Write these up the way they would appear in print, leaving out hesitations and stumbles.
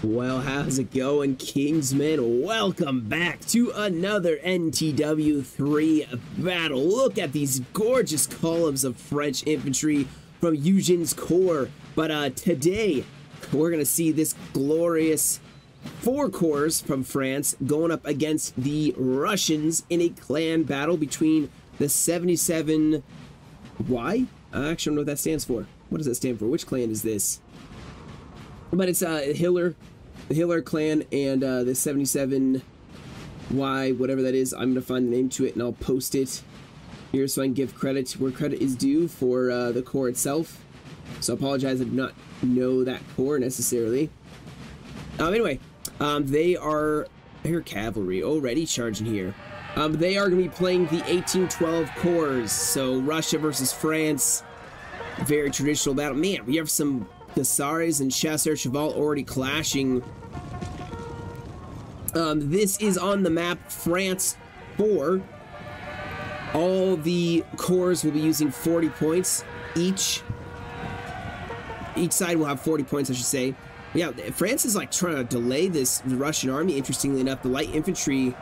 Well, how's it going, Kingsmen? Welcome back to another NTW3 battle. Look at these gorgeous columns of French infantry from Eugene's Corps. But today, we're going to see this glorious 4 corps from France going up against the Russians in a clan battle between the 77... Why? I actually don't know what that stands for. What does that stand for? Which clan is this? But it's Hiller, the Hiller clan, and the 77Y, whatever that is. I'm going to find the name to it, and I'll post it here so I can give credit where credit is due for the corps itself. So I apologize, I do not know that corps necessarily. Anyway, they're cavalry already charging here. They are going to be playing the 1812 corps, so Russia versus France. Very traditional battle. Man, we have some Hussars and Chasseurs Cheval already clashing. This is on the map France 4. All the corps will be using 40 points each. Each side will have 40 points, I should say. Yeah, France is like trying to delay the Russian army, interestingly enough. The light infantry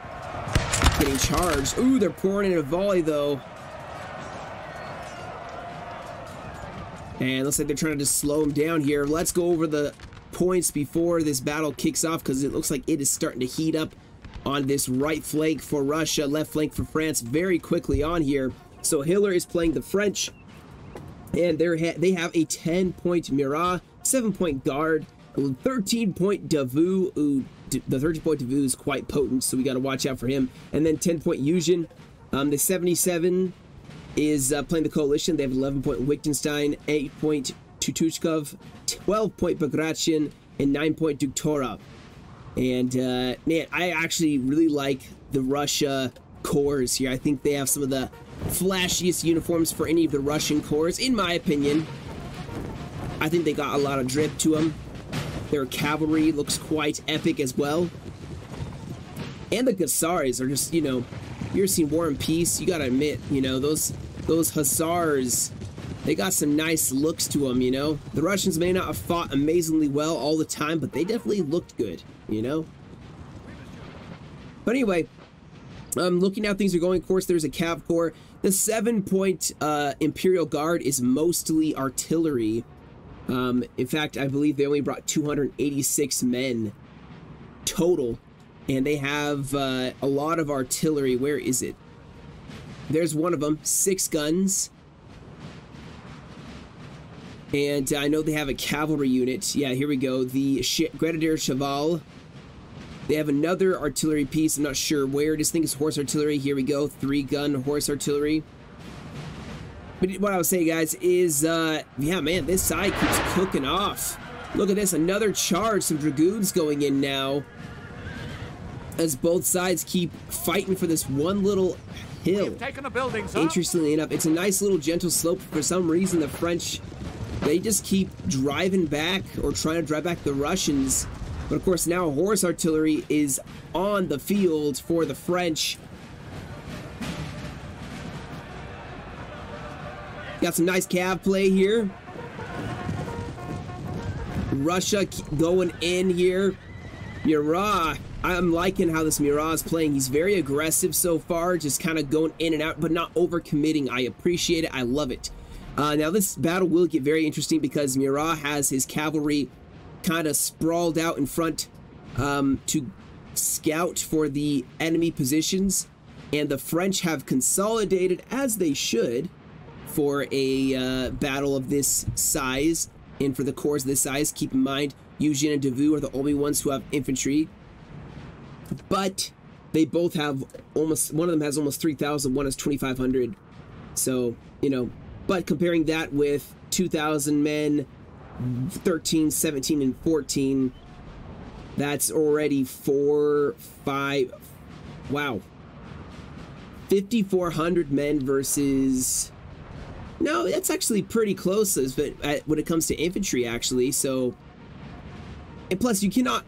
getting charged. Ooh, they're pouring in a volley, though. And looks like they're trying to just slow them down here. Let's go over the points before this battle kicks off, because it looks like it is starting to heat up on this right flank for Russia, left flank for France very quickly on here. So Hiller is playing the French, and they have a 10-point Murat, 7-point Guard, 13-point Davout. Ooh, the 13-point Davout is quite potent, so we got to watch out for him. And then 10-point Eugene. The 77 is playing the Coalition. They have 11-point Wittgenstein, 8-point Tutushkov, 12-point Bagration, and 9-point Duktorov. And man, I actually really like the Russia corps here. I think they have some of the flashiest uniforms for any of the Russian corps, in my opinion. I think they got a lot of drip to them. Their cavalry looks quite epic as well. And the Hussars are just, you know, you've seen War and Peace, you gotta admit, you know, those Hussars, they got some nice looks to them, you know. The Russians may not have fought amazingly well all the time, but they definitely looked good, you know. But anyway, looking how things are going, of course, there's a Cav Corps. The 7-point Imperial Guard is mostly artillery. In fact, I believe they only brought 286 men total. And they have a lot of artillery. Where is it? There's one of them. 6 guns. And I know they have a cavalry unit. Yeah, here we go. The Grenadier Cheval. They have another artillery piece. I'm not sure where. This thing is horse artillery. Here we go. 3-gun horse artillery. But what I was saying, guys, is, yeah, man, this side keeps cooking off. Look at this. Another charge. Some dragoons going in now, as both sides keep fighting for this one little hill. Taken a building, sir. Interestingly enough, it's a nice little gentle slope. For some reason, the French, they just keep driving back, or trying to drive back the Russians. But of course, now horse artillery is on the field for the French. Got some nice cav play here. Russia going in here. Murat, I'm liking how this Murat is playing. He's very aggressive so far, just kind of going in and out, but not overcommitting. I appreciate it. I love it. Now, this battle will get very interesting because Murat has his cavalry kind of sprawled out in front to scout for the enemy positions, and the French have consolidated, as they should, for a battle of this size, and for the corps of this size. Keep in mind, Eugene and Davout are the only ones who have infantry, but they both have almost, one of them has almost 3,000, one has 2,500, so, you know, but comparing that with 2,000 men, 13, 17, and 14, that's already 5,400 men versus, no, that's actually pretty close when it comes to infantry, actually. So, and plus, you cannot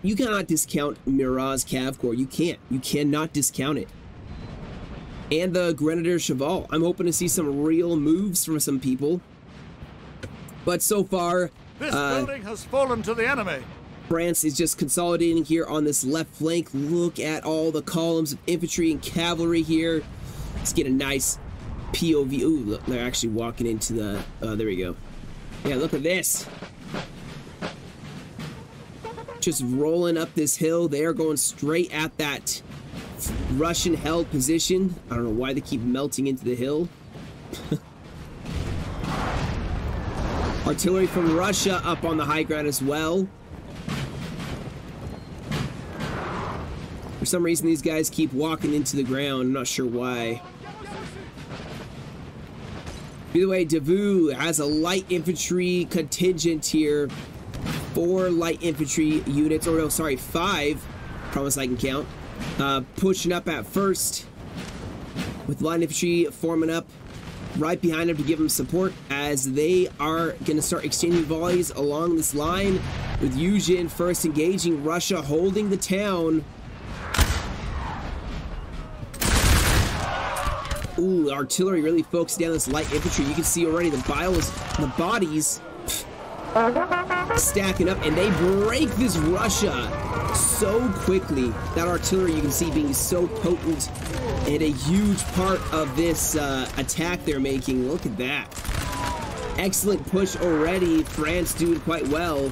discount Murat's Cav Corps. You cannot discount it. And the Grenadier Cheval. I'm hoping to see some real moves from some people. But so far, this building has fallen to the enemy. France is just consolidating here on this left flank. Look at all the columns of infantry and cavalry here. Let's get a nice POV. Ooh, look, they're actually walking into the... there we go. Yeah, look at this. Just rolling up this hill. They are going straight at that Russian-held position. I don't know why they keep melting into the hill. Artillery from Russia up on the high ground as well. For some reason, these guys keep walking into the ground. I'm not sure why. Either way, Davout has a light infantry contingent here. 4 light infantry units, or no, sorry, 5. Promise I can count. Pushing up at first with light infantry forming up right behind them to give them support as they are going to start exchanging volleys along this line with Yuzhin first engaging Russia, holding the town. Ooh, artillery really focusing down this light infantry. You can see already the bodies stacking up, and they break this Russia so quickly. That artillery you can see being so potent and a huge part of this attack they're making. Look at that. Excellent push already. France doing quite well.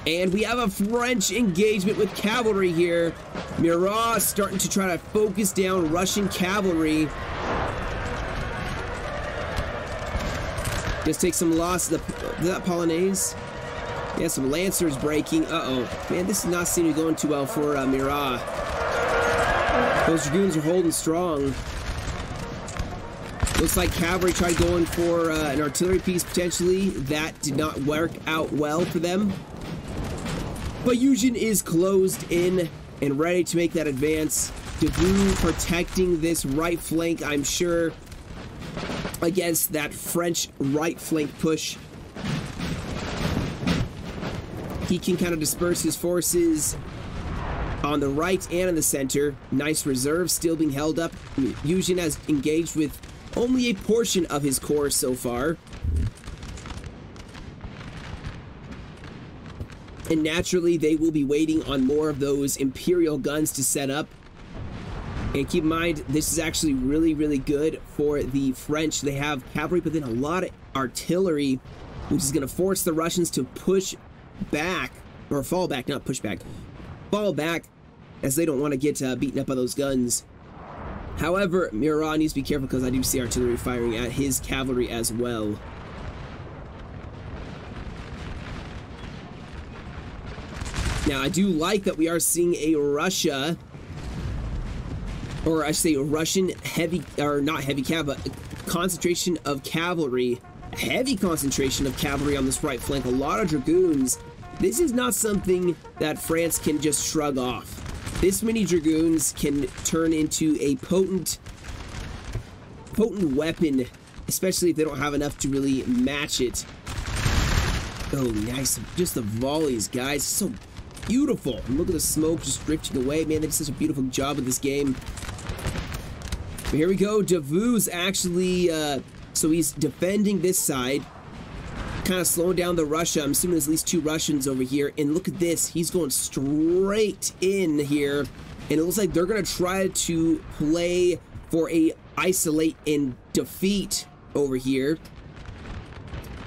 And we have a French engagement with cavalry here. Murat starting to try to focus down Russian cavalry. Just take some loss. Is that Polonaise? Yeah, some Lancers breaking. Uh-oh. Man, this is not seeming to be going too well for Murat. Those Dragoons are holding strong. Looks like cavalry tried going for an artillery piece potentially. That did not work out well for them. But Yuzhin is closed in and ready to make that advance. Davout protecting this right flank, I'm sure, against that French right flank push. He can kind of disperse his forces on the right and in the center. Nice reserve still being held up. Yuzhin has engaged with only a portion of his corps so far. And naturally, they will be waiting on more of those Imperial guns to set up. And keep in mind, this is actually really, really good for the French. They have cavalry, but then a lot of artillery, which is going to force the Russians to push back, or fall back, not push back, fall back, as they don't want to get beaten up by those guns. However, Murat needs to be careful because I do see artillery firing at his cavalry as well. Now, I do like that we are seeing a Russia, or I should say a Russian heavy, or not heavy cavalry, concentration of cavalry, heavy concentration of cavalry on this right flank, a lot of Dragoons. This is not something that France can just shrug off. This many Dragoons can turn into a potent weapon, especially if they don't have enough to really match it. Oh, nice. Just the volleys, guys. So beautiful. And look at the smoke just drifting away. Man, they did such a beautiful job with this game. But here we go. Davout's actually, so he's defending this side, kind of slowing down the Russia. I'm assuming there's at least 2 Russians over here. And look at this. He's going straight in here. And it looks like they're going to try to play for a isolate and defeat over here.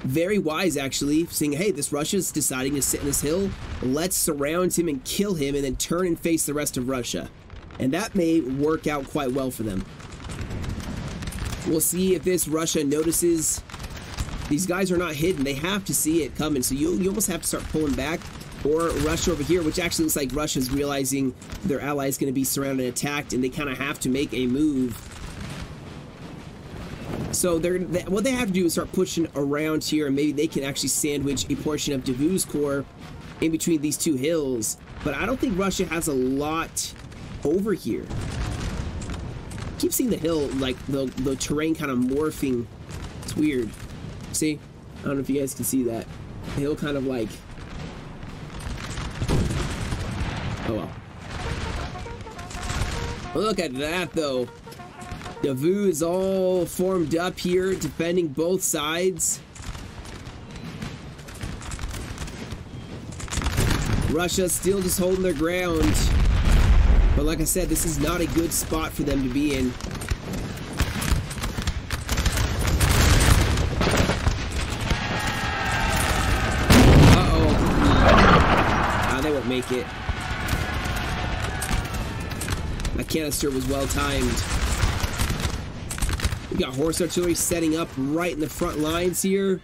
Very wise, actually, saying, hey, this Russia's deciding to sit in this hill. Let's surround him and kill him and then turn and face the rest of Russia. And that may work out quite well for them. We'll see if this Russia notices. These guys are not hidden. They have to see it coming. So you almost have to start pulling back. Or Russia over here, which actually looks like Russia's realizing their ally is going to be surrounded and attacked, and they kind of have to make a move. So what they have to do is start pushing around here, and maybe they can actually sandwich a portion of Davout's corps in between these 2 hills. But I don't think Russia has a lot over here. I keep seeing the hill, like the terrain kind of morphing. It's weird. See? I don't know if you guys can see that. The hill kind of like... Oh well. Look at that though. Davout is all formed up here, defending both sides. Russia still just holding their ground. But like I said, this is not a good spot for them to be in. They won't make it. That canister was well timed. We got horse artillery setting up right in the front lines here.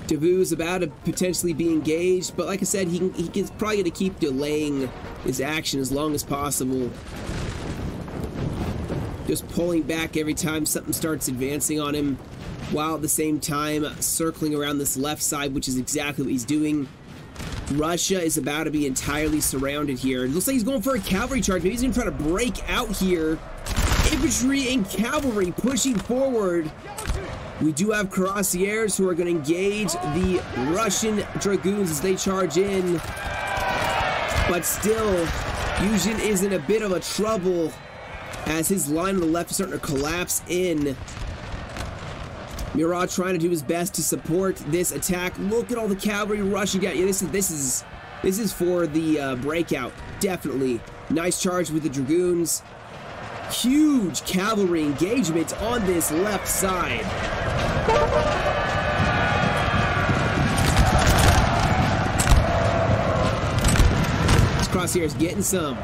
Davout is about to potentially be engaged, but like I said, he's probably going to keep delaying his action as long as possible. Just pulling back every time something starts advancing on him, while at the same time circling around this left side, which is exactly what he's doing. Russia is about to be entirely surrounded here. It looks like he's going for a cavalry charge. Maybe he's going to try to break out here. Infantry and cavalry pushing forward. We do have cuirassiers who are going to engage the Russian dragoons as they charge in. But still, Yuzhin is in a bit of a trouble as his line on the left is starting to collapse in. Murat trying to do his best to support this attack. Look at all the cavalry rushing down. Yeah, this is for the breakout. Definitely. Nice charge with the dragoons. Huge cavalry engagement on this left side. This crosshair's getting some.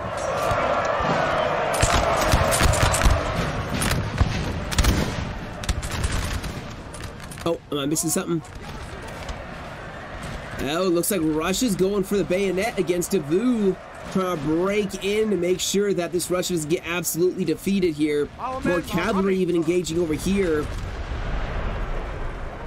Oh, am I missing something? Oh, looks like Russia's going for the bayonet against Davout. Trying to break in to make sure that this Russia doesn't get absolutely defeated here. More cavalry even engaging over here.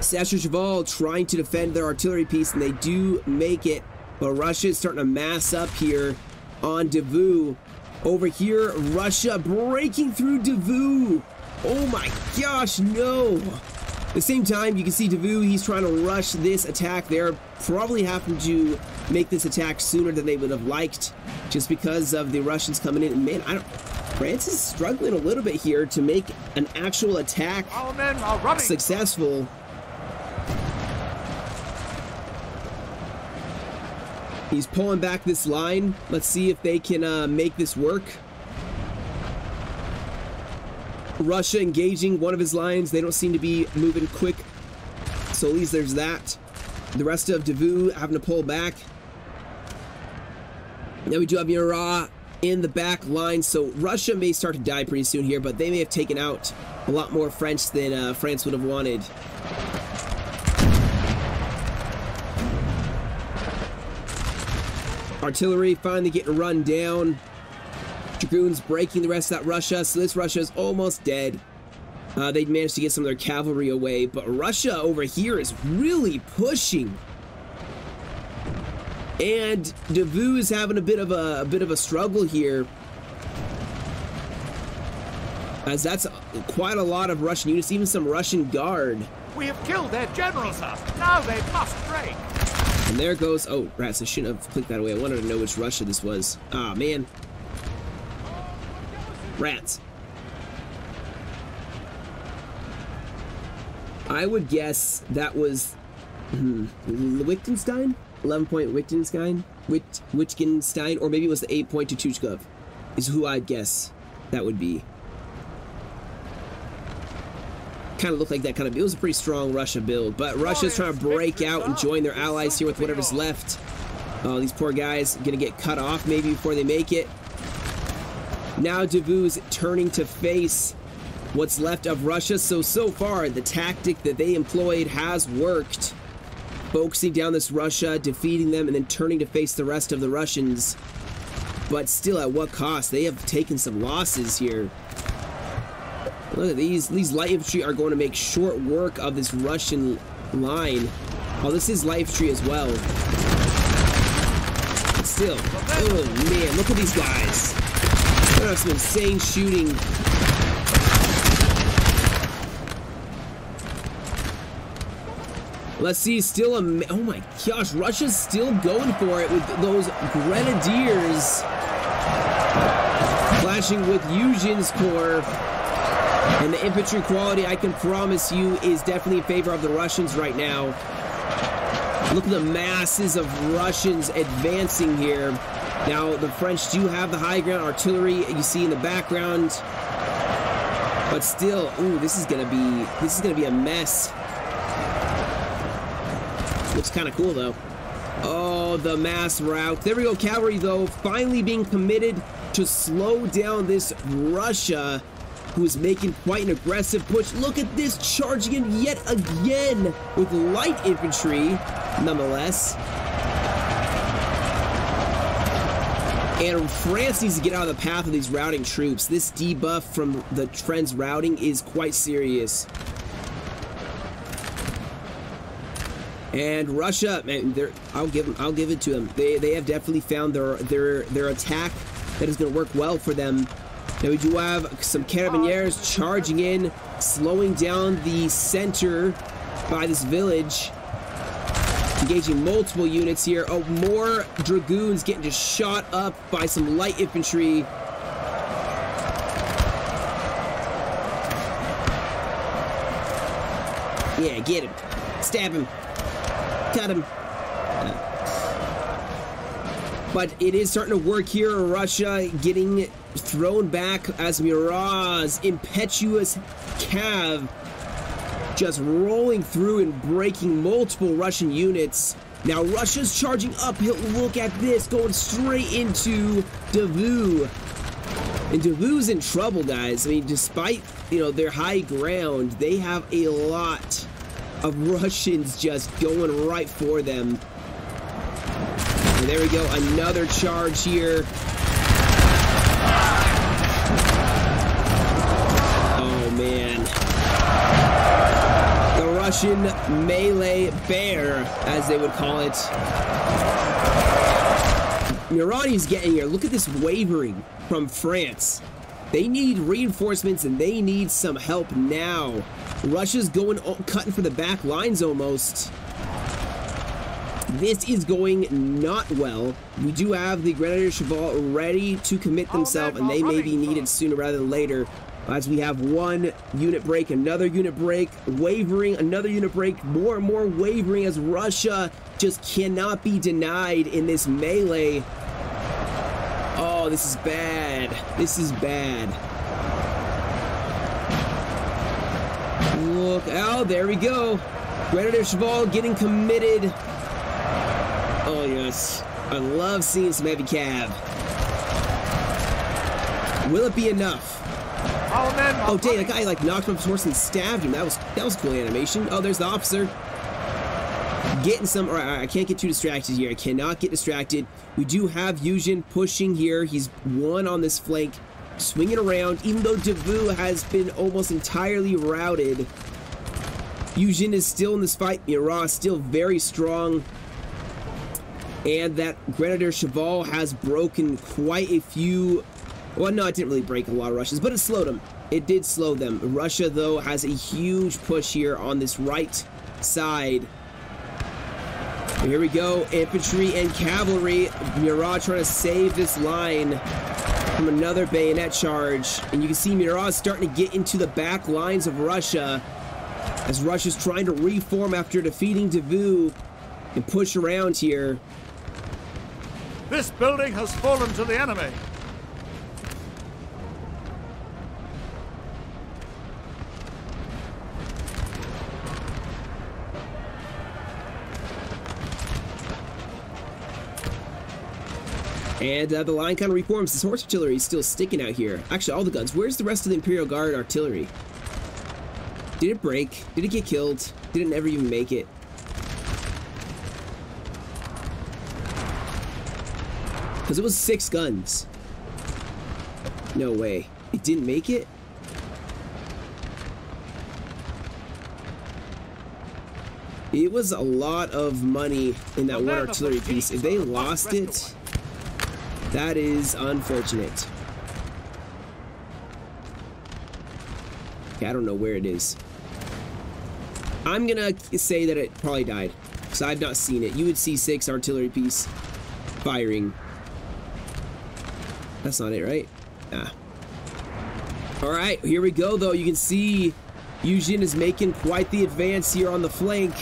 Sacher-Cheval trying to defend their artillery piece, and they do make it. But Russia is starting to mass up here on Davout. Over here, Russia breaking through Davout. Oh my gosh, no. At the same time, you can see Davout, he's trying to rush this attack. They're probably having to make this attack sooner than they would have liked, just because of the Russians coming in. And man, France is struggling a little bit here to make an actual attack successful. He's pulling back this line. Let's see if they can make this work. Russia engaging one of his lines. They don't seem to be moving quick, so at least there's that. The rest of Davout having to pull back. Then we do have Murat in the back line, so Russia may start to die pretty soon here, but they may have taken out a lot more French than France would have wanted. Artillery finally getting run down. Dragoons breaking the rest of that Russia, so this Russia is almost dead. They managed to get some of their cavalry away, but Russia over here is really pushing. And Davout is having a bit of a struggle here, as that's quite a lot of Russian units, even some Russian guard. We have killed their general, sir. Now they must break. And there goes. Oh, rats! I shouldn't have clicked that away. I wanted to know which Russia this was. Ah, man. Rats. I would guess that was Wittgenstein? 11-point Wittgenstein? Wittgenstein? Or maybe it was the 8-point Tutushkov, is who I'd guess that would be. Kind of looked like that kind of. It was a pretty strong Russia build, but Russia's trying to break out and join their allies here with whatever's left. Oh, these poor guys are gonna get cut off maybe before they make it. Now Davout is turning to face what's left of Russia. So far, the tactic that they employed has worked. Focusing down this Russia, defeating them, and then turning to face the rest of the Russians. But still, at what cost? They have taken some losses here. Look at these. These light infantry are going to make short work of this Russian line. Oh, this is light infantry as well. But still, oh man, look at these guys. They have some insane shooting. Let's see, still a... Oh my gosh, Russia's still going for it with those grenadiers clashing with Yuzhin's corps. And the infantry quality, I can promise you, is definitely in favor of the Russians right now. Look at the masses of Russians advancing here. Now, the French do have the high ground artillery you see in the background. But still, ooh, this is gonna be a mess. Looks kind of cool though. Oh, the mass rout. There we go. Cavalry though, finally being committed to slow down this Russia, who is making quite an aggressive push. Look at this, charging in yet again with light infantry, nonetheless. And France needs to get out of the path of these routing troops. This debuff from the French routing is quite serious. And Russia, man, I'll give it to them. They have definitely found their attack that is going to work well for them. Now we do have some Carabiniers charging in, slowing down the center by this village. Engaging multiple units here. Oh, more dragoons getting just shot up by some light infantry. Yeah, get him. Stab him. Cut him. But it is starting to work here. Russia getting thrown back as Murat's impetuous cav just rolling through and breaking multiple Russian units. Now Russia's charging uphill. Look at this, going straight into Davout. And Davout's in trouble, guys. I mean, despite, you know, their high ground, they have a lot of Russians just going right for them. And there we go, another charge here. Oh, man. Russian melee bear, as they would call it. Mirani's getting here. Look at this wavering from France. They need reinforcements and they need some help now. Russia's going cutting for the back lines almost. This is going not well. We do have the Grenadier Cheval ready to commit themselves, and they may be needed sooner rather than later. As we have one unit break, another unit break, wavering, another unit break, more and more wavering as Russia just cannot be denied in this melee. Oh, this is bad. This is bad. Look, oh, there we go. Grenadier Cheval getting committed. Oh, yes. I love seeing some heavy cav. Will it be enough? Oh, dang, that guy like knocked him off his horse and stabbed him. That was cool animation. Oh, there's the officer. Getting some... Alright, I can't get too distracted here. I cannot get distracted. We do have Yuzhin pushing here. He's one on this flank, swinging around, even though Davout has been almost entirely routed. Yuzhin is still in this fight. Murat still very strong. And that Grenadier Cheval has broken quite a few... Well, no, it didn't really break a lot of Russians, but it slowed them. It did slow them. Russia, though, has a huge push here on this right side. And here we go. Infantry and cavalry. Murat trying to save this line from another bayonet charge. And you can see Murat starting to get into the back lines of Russia as Russia's trying to reform after defeating Davout and push around here. This building has fallen to the enemy. And the line kind of reforms. This horse artillery is still sticking out here. Actually, all the guns. Where's the rest of the Imperial Guard artillery? Did it break? Did it get killed? Did it never even make it? Because it was 6 guns. No way. It didn't make it? It was a lot of money in that one artillery piece. If they lost it, that is unfortunate. Okay, I don't know where it is. I'm gonna say that it probably died, because I've not seen it. You would see 6 artillery piece firing. That's not it, right? Ah. Alright, here we go, though. You can see Yuzhin is making quite the advance here on the flank.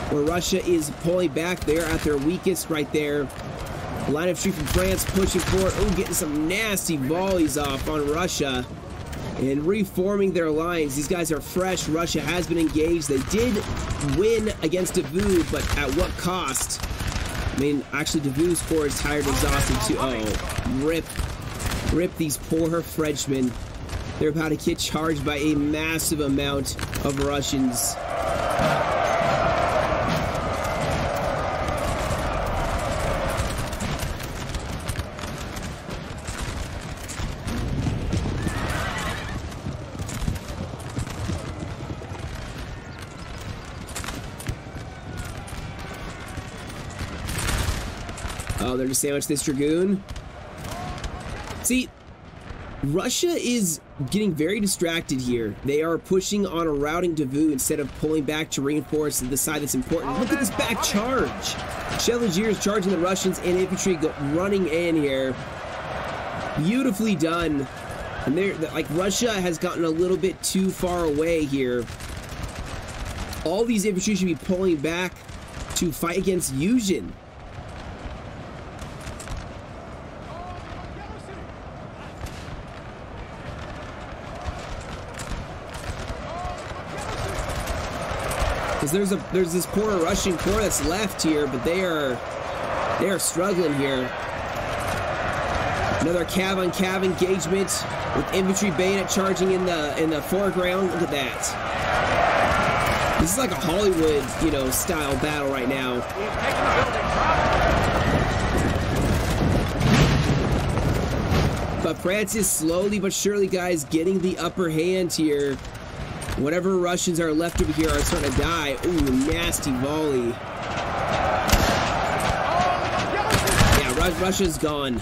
where Russia is pulling back. They're at their weakest right there. Line of retreat from France pushing forward. Oh, getting some nasty volleys off on Russia and reforming their lines. These guys are fresh. Russia has been engaged. They did win against Davout, but at what cost? I mean, actually, Davout's corps is tired, exhausted too. Oh, rip these poor Frenchmen. They're about to get charged by a massive amount of Russians. Oh, they're just sandwich this Dragoon. See, Russia is getting very distracted here. They are pushing on a routing Davout instead of pulling back to reinforce the side that's important. Look at this back charge. Chevaliers charging the Russians and infantry running in here. Beautifully done. And they're like, Russia has gotten a little bit too far away here. All these infantry should be pulling back to fight against Yuzhin. Because there's this poor Russian corps that's left here, but they are struggling here. Another cav on cav engagement with infantry bayonet charging in the foreground. Look at that. This is like a Hollywood, you know, style battle right now. But France is slowly but surely, guys, getting the upper hand here. Whatever Russians are left over here are starting to die. Ooh, nasty volley. Yeah, Russia's gone.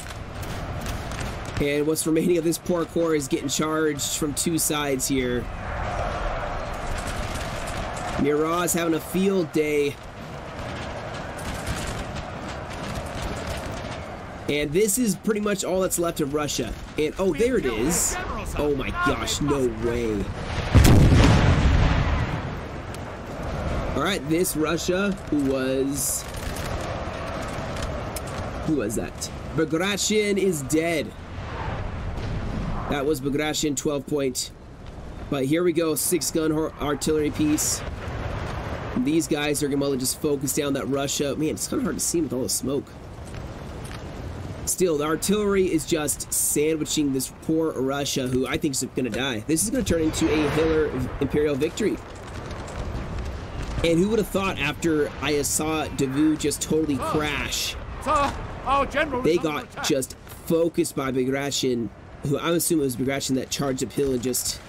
And what's remaining of this poor corps is getting charged from two sides here. Murat's having a field day. And this is pretty much all that's left of Russia. And, oh, there it is. Oh my gosh, no way. Alright, this Russia, who was that? Bagration is dead. That was Bagration, 12 point. But here we go, 6-gun artillery piece. And these guys are gonna just focus down that Russia. Man, it's kind of hard to see with all the smoke. Still, the artillery is just sandwiching this poor Russia, who I think is gonna die. This is gonna turn into a Hitler Imperial victory. And who would have thought after I saw Davout just totally crash? They got just focused by Bagration, who I'm assuming it was Bagration that charged uphill and just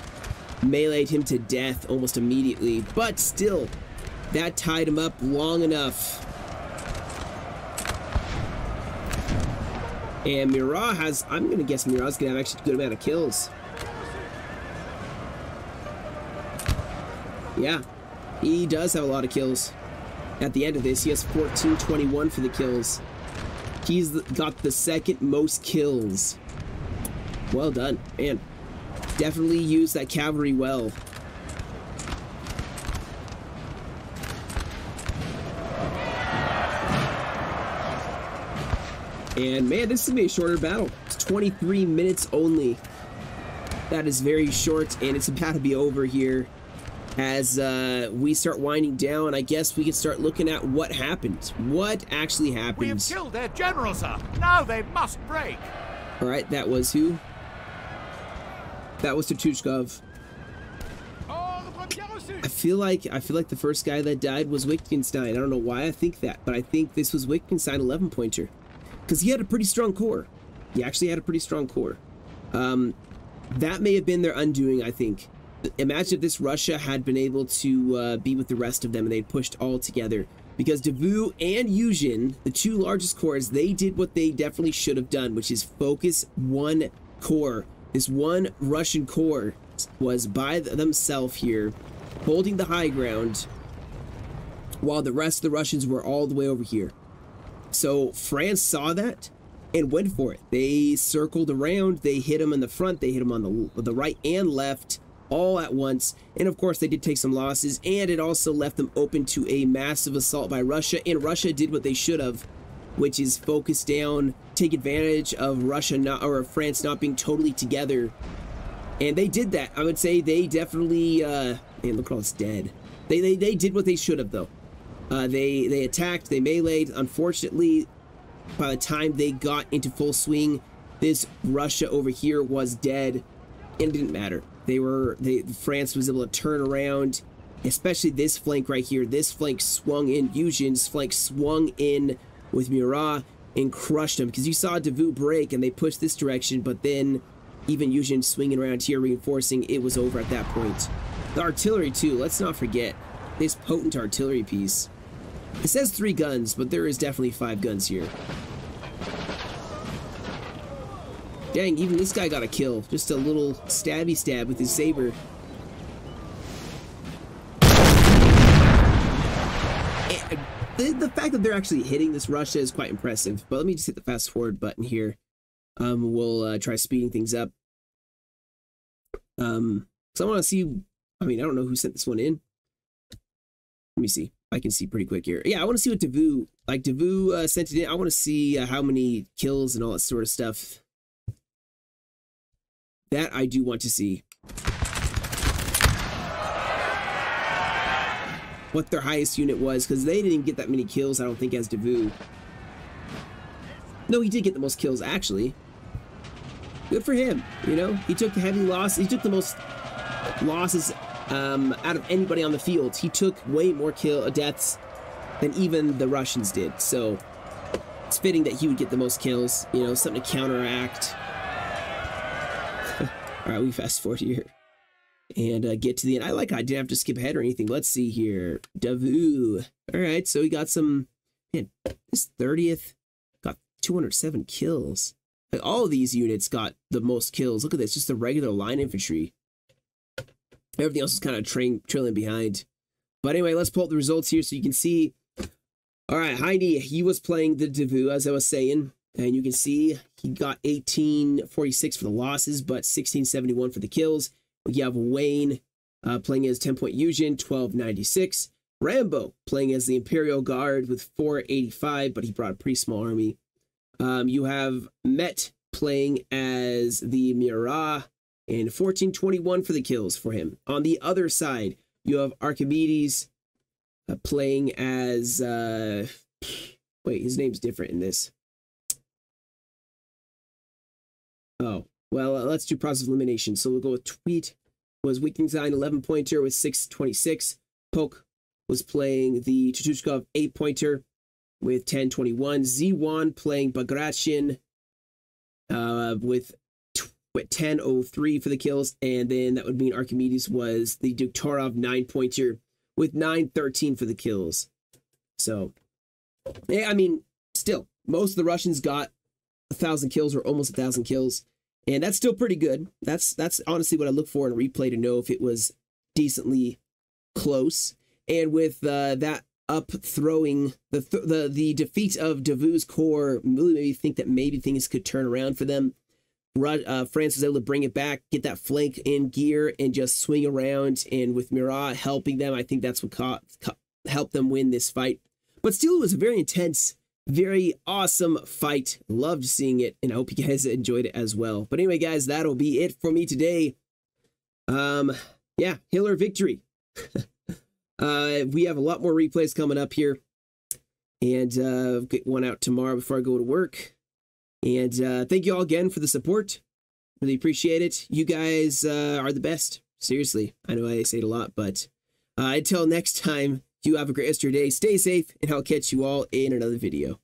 meleeed him to death almost immediately. But still, that tied him up long enough. And Murat has, I'm going to guess Murat's going to have actually a good amount of kills. Yeah. He does have a lot of kills. At the end of this, he has 1421 for the kills. He's got the second most kills. Well done, man. Definitely used that cavalry well. And man, this is gonna be a shorter battle. It's 23 minutes only. That is very short, and it's about to be over here. As we start winding down, I guess we can start looking at what happened. What actually happened. We have killed their general, sir. Now they must break. All right, that was who? That was Tutushkov. I feel like the first guy that died was Wittgenstein. I don't know why I think that, but I think this was Wittgenstein 11-pointer. Because he had a pretty strong core. He actually had a pretty strong core. That may have been their undoing, I think. Imagine if this Russia had been able to be with the rest of them and they'd pushed all together. Because Davout and Yuzhin, the two largest corps, they did what they definitely should have done, which is focus one corps. This one Russian corps was by themselves here, holding the high ground, while the rest of the Russians were all the way over here. So France saw that and went for it. They circled around, they hit them in the front, they hit them on the right and left. all at once. And of course, they did take some losses, and it also left them open to a massive assault by Russia. And Russia did what they should have, which is focus down, take advantage of Russia not, or France not being totally together. And they did that. I would say they definitely, man, look at all this dead. They did what they should have, though. They attacked, they meleeed. Unfortunately, by the time they got into full swing, this Russia over here was dead. And it didn't matter. France was able to turn around, especially this flank right here. This flank swung in. Eugene's flank swung in with Murat and crushed them, because you saw Davout break and they pushed this direction, but then even Eugene swinging around here reinforcing, it was over at that point. The artillery too, let's not forget this potent artillery piece. It says 3 guns, but there is definitely 5 guns here. Dang, even this guy got a kill. Just a little stabby stab with his saber. The fact that they're actually hitting this Russia is quite impressive. But let me just hit the fast forward button here. We'll try speeding things up. So I want to see, I mean, I don't know who sent this one in. Let me see. I can see pretty quick here. Yeah, I want to see what Davout sent it in. I want to see how many kills and all that sort of stuff. That I do want to see. What their highest unit was, because they didn't get that many kills, I don't think, as Davout. No, he did get the most kills, actually. Good for him, you know? He took the heavy loss. He took the most losses out of anybody on the field. He took way more deaths than even the Russians did. So it's fitting that he would get the most kills, you know, something to counteract. All right, we fast forward here and get to the end. I like how I didn't have to skip ahead or anything. Let's see here. Davout. All right, so he got some, man, this 30th got 207 kills. Like, all of these units got the most kills. Look at this, just the regular line infantry. Everything else is kind of trailing behind. But anyway, let's pull up the results here so you can see. All right, Heidi, he was playing the Davout, as I was saying. And you can see he got 1846 for the losses, but 1671 for the kills. You have Wayne playing as 10-point Eugen, 1296. Rambo playing as the Imperial Guard with 485, but he brought a pretty small army. You have Met playing as the Murat, and 1421 for the kills for him. On the other side, you have Archimedes playing as... wait, his name's different in this. Oh, well, let's do process of elimination. So we'll go with Tweet was Weak Design 11-pointer with 626. Polk was playing the Tutushkov 8-pointer with 1021. Z1 playing Bagration with 1003 for the kills. And then that would mean Archimedes was the Duktorov 9-pointer with 913 for the kills. So, yeah, I mean, still, most of the Russians got 1,000 kills or almost 1,000 kills. And that's still pretty good. That's honestly what I look for in a replay to know if it was decently close. And with that up throwing, the defeat of Davout's corps really made me think that maybe things could turn around for them. France was able to bring it back, get that flank in gear, and just swing around. And with Murat helping them, I think that's what helped them win this fight. But still, it was a very intense, very awesome fight. Loved seeing it, and I hope you guys enjoyed it as well. But anyway, guys, that'll be it for me today. Yeah, Hitler victory. We have a lot more replays coming up here, and get one out tomorrow before I go to work. And thank you all again for the support. Really appreciate it. You guys are the best. Seriously, I know I say it a lot, but until next time, you have a great rest of your day. Stay safe, and I'll catch you all in another video.